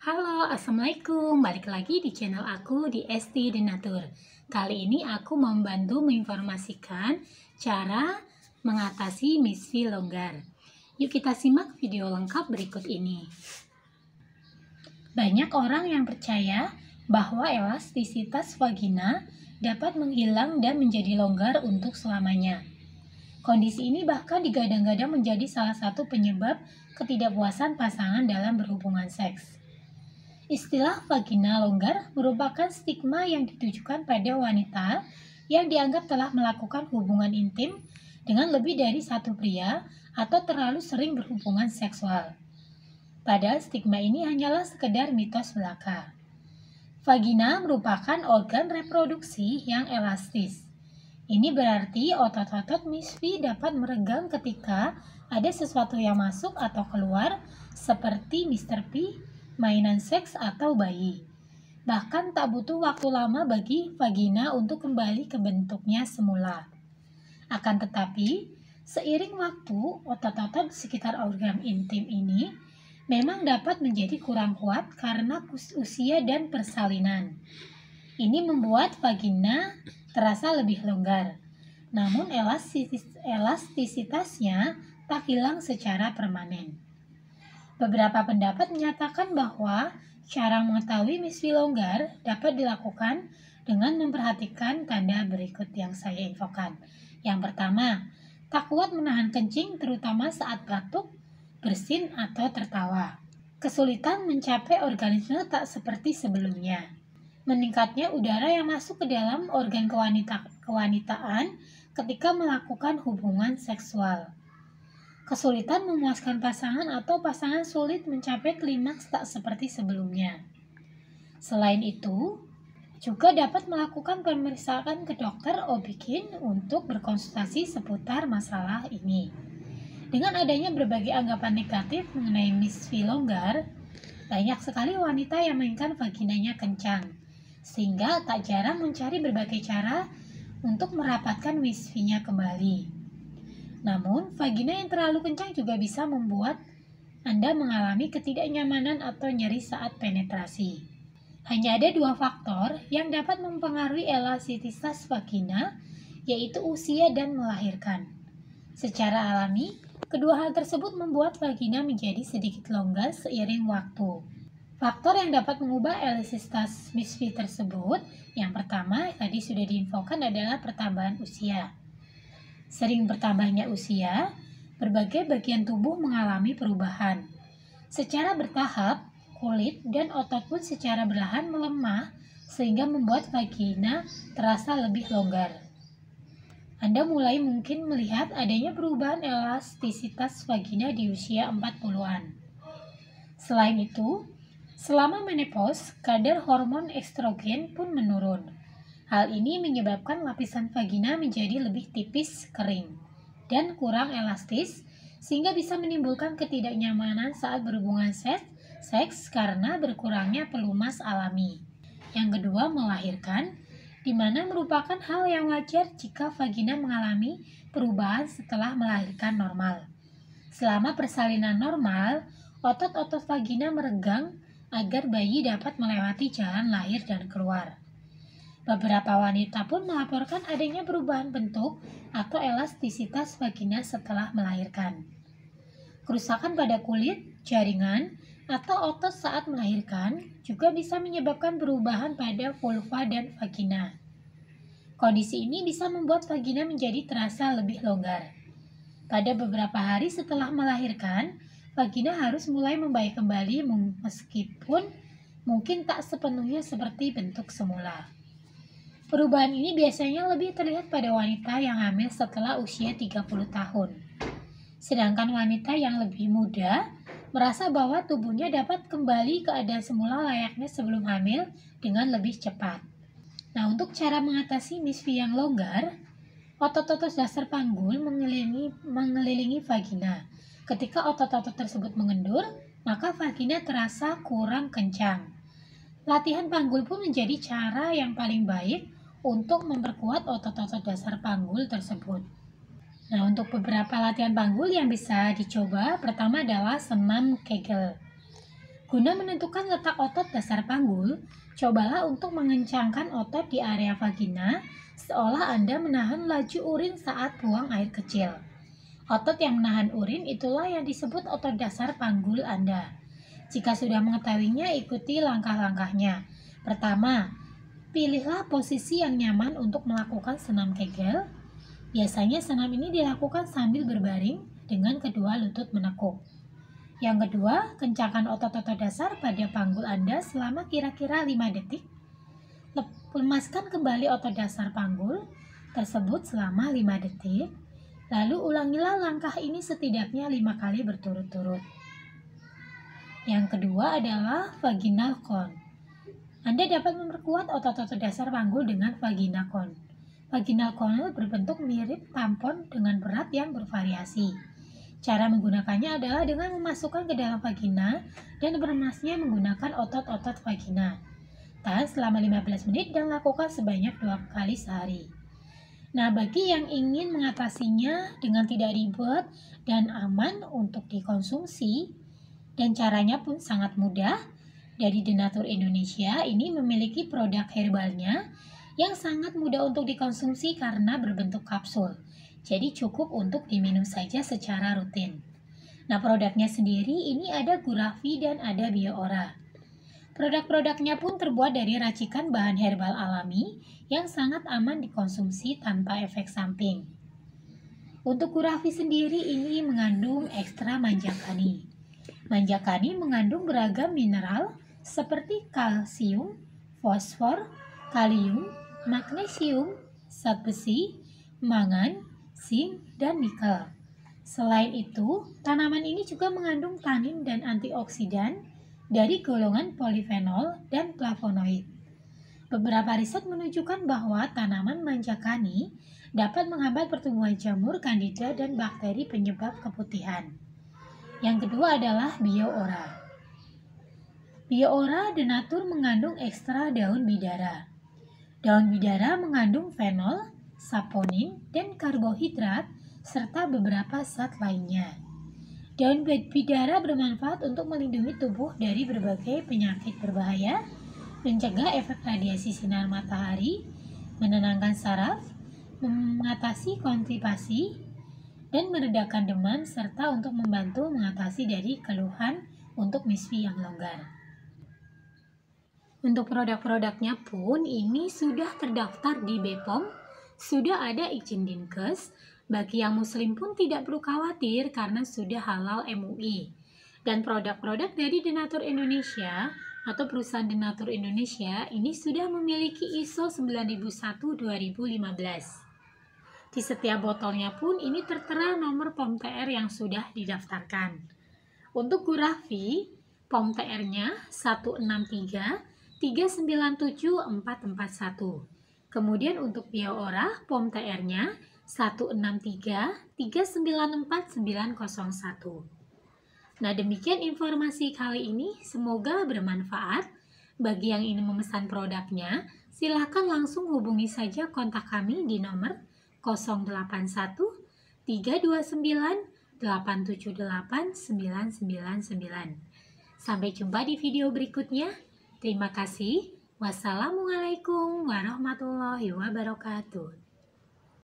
Halo, Assalamualaikum. Balik lagi di channel aku di ST Denatur. Kali ini aku membantu menginformasikan cara mengatasi misfi longgar. Yuk kita simak video lengkap berikut ini. Banyak orang yang percaya bahwa elastisitas vagina dapat menghilang dan menjadi longgar untuk selamanya. Kondisi ini bahkan digadang-gadang menjadi salah satu penyebab ketidakpuasan pasangan dalam berhubungan seks. Istilah vagina longgar merupakan stigma yang ditujukan pada wanita yang dianggap telah melakukan hubungan intim dengan lebih dari satu pria atau terlalu sering berhubungan seksual. Padahal stigma ini hanyalah sekedar mitos belaka. Vagina merupakan organ reproduksi yang elastis. Ini berarti otot-otot misfi dapat meregang ketika ada sesuatu yang masuk atau keluar seperti Mr. P, mainan seks atau bayi. Bahkan tak butuh waktu lama bagi vagina untuk kembali ke bentuknya semula. Akan tetapi, seiring waktu, otot-otot di sekitar organ intim ini memang dapat menjadi kurang kuat karena usia dan persalinan. Ini membuat vagina terasa lebih longgar. Namun elastisitasnya tak hilang secara permanen. Beberapa pendapat menyatakan bahwa cara mengetahui misfi longgar dapat dilakukan dengan memperhatikan tanda berikut yang saya infokan. Yang pertama, tak kuat menahan kencing terutama saat batuk, bersin, atau tertawa. Kesulitan mencapai orgasme tak seperti sebelumnya. Meningkatnya udara yang masuk ke dalam organ kewanitaan ketika melakukan hubungan seksual. Kesulitan memuaskan pasangan atau pasangan sulit mencapai klimaks tak seperti sebelumnya. Selain itu, juga dapat melakukan pemeriksaan ke dokter OB/GYN untuk berkonsultasi seputar masalah ini. Dengan adanya berbagai anggapan negatif mengenai misfi longgar, banyak sekali wanita yang menginginkan vaginanya kencang, sehingga tak jarang mencari berbagai cara untuk merapatkan misfinya kembali. Namun, vagina yang terlalu kencang juga bisa membuat Anda mengalami ketidaknyamanan atau nyeri saat penetrasi. Hanya ada dua faktor yang dapat mempengaruhi elastisitas vagina, yaitu usia dan melahirkan. Secara alami, kedua hal tersebut membuat vagina menjadi sedikit longgar seiring waktu. Faktor yang dapat mengubah elastisitas misfi tersebut, yang pertama tadi sudah diinfokan adalah pertambahan usia. Sering bertambahnya usia, berbagai bagian tubuh mengalami perubahan. Secara bertahap, kulit dan otot pun secara perlahan melemah sehingga membuat vagina terasa lebih longgar. Anda mulai mungkin melihat adanya perubahan elastisitas vagina di usia 40-an. Selain itu, selama menopause, kadar hormon estrogen pun menurun. Hal ini menyebabkan lapisan vagina menjadi lebih tipis, kering, dan kurang elastis, sehingga bisa menimbulkan ketidaknyamanan saat berhubungan seks karena berkurangnya pelumas alami. Yang kedua, melahirkan, di mana merupakan hal yang wajar jika vagina mengalami perubahan setelah melahirkan normal. Selama persalinan normal, otot-otot vagina meregang agar bayi dapat melewati jalan lahir dan keluar. Beberapa wanita pun melaporkan adanya perubahan bentuk atau elastisitas vagina setelah melahirkan. Kerusakan pada kulit, jaringan, atau otot saat melahirkan juga bisa menyebabkan perubahan pada vulva dan vagina. Kondisi ini bisa membuat vagina menjadi terasa lebih longgar. Pada beberapa hari setelah melahirkan, vagina harus mulai membaik kembali meskipun mungkin tak sepenuhnya seperti bentuk semula. Perubahan ini biasanya lebih terlihat pada wanita yang hamil setelah usia 30 tahun. Sedangkan wanita yang lebih muda merasa bahwa tubuhnya dapat kembali keadaan semula layaknya sebelum hamil dengan lebih cepat. Nah, untuk cara mengatasi misfi yang longgar, otot-otot dasar panggul mengelilingi vagina. Ketika otot-otot tersebut mengendur, maka vagina terasa kurang kencang. Latihan panggul pun menjadi cara yang paling baik untuk memperkuat otot-otot dasar panggul tersebut. Nah, untuk beberapa latihan panggul yang bisa dicoba, pertama adalah senam Kegel. Guna menentukan letak otot dasar panggul, cobalah untuk mengencangkan otot di area vagina seolah Anda menahan laju urin saat buang air kecil. Otot yang menahan urin itulah yang disebut otot dasar panggul Anda. Jika sudah mengetahuinya, ikuti langkah-langkahnya. Pertama, pilihlah posisi yang nyaman untuk melakukan senam Kegel. Biasanya senam ini dilakukan sambil berbaring dengan kedua lutut menekuk. Yang kedua, kencangkan otot-otot dasar pada panggul Anda selama kira-kira 5 detik. Lemaskan kembali otot dasar panggul tersebut selama 5 detik. Lalu ulangilah langkah ini setidaknya 5 kali berturut-turut. Yang kedua adalah vaginal con. Anda dapat memperkuat otot-otot dasar panggul dengan vaginal con. Vaginal con berbentuk mirip tampon dengan berat yang bervariasi. Cara menggunakannya adalah dengan memasukkan ke dalam vagina dan beremasnya menggunakan otot-otot vagina. Tahan selama 15 menit dan lakukan sebanyak 2 kali sehari. Nah, bagi yang ingin mengatasinya dengan tidak ribet dan aman untuk dikonsumsi, dan caranya pun sangat mudah, dari Denatur Indonesia ini memiliki produk herbalnya yang sangat mudah untuk dikonsumsi karena berbentuk kapsul. Jadi cukup untuk diminum saja secara rutin. Nah, produknya sendiri ini ada Gurafi dan ada Bioora. Produk-produknya pun terbuat dari racikan bahan herbal alami yang sangat aman dikonsumsi tanpa efek samping. Untuk Gurafi sendiri ini mengandung ekstra manjakani. Manjakani mengandung beragam mineral seperti kalsium, fosfor, kalium, magnesium, zat besi, mangan, zinc, dan nikel. Selain itu, tanaman ini juga mengandung tanin dan antioksidan dari golongan polifenol dan flavonoid. Beberapa riset menunjukkan bahwa tanaman manjakani dapat menghambat pertumbuhan jamur, kandida, dan bakteri penyebab keputihan. Yang kedua adalah Bioora. Bioora Denatur mengandung ekstra daun bidara. Daun bidara mengandung fenol, saponin, dan karbohidrat, serta beberapa zat lainnya. Daun bidara bermanfaat untuk melindungi tubuh dari berbagai penyakit berbahaya, mencegah efek radiasi sinar matahari, menenangkan saraf, mengatasi konstipasi, dan meredakan demam, serta untuk membantu mengatasi dari keluhan untuk misfi yang longgar. Untuk produk-produknya pun ini sudah terdaftar di BPOM, sudah ada izin Dinkes. Bagi yang muslim pun tidak perlu khawatir karena sudah halal MUI. Dan produk-produk dari Denatur Indonesia atau perusahaan Denatur Indonesia ini sudah memiliki ISO 9001-2015. Di setiap botolnya pun ini tertera nomor POM TR yang sudah didaftarkan. Untuk Gurafi, POM TR-nya 163397441. Kemudian untuk Bioora, POM TR-nya 163394901. Nah, demikian informasi kali ini, semoga bermanfaat. Bagi yang ingin memesan produknya, silakan langsung hubungi saja kontak kami di nomor 081 329 878 999. Sampai jumpa di video berikutnya. Terima kasih. Wassalamualaikum warahmatullahi wabarakatuh.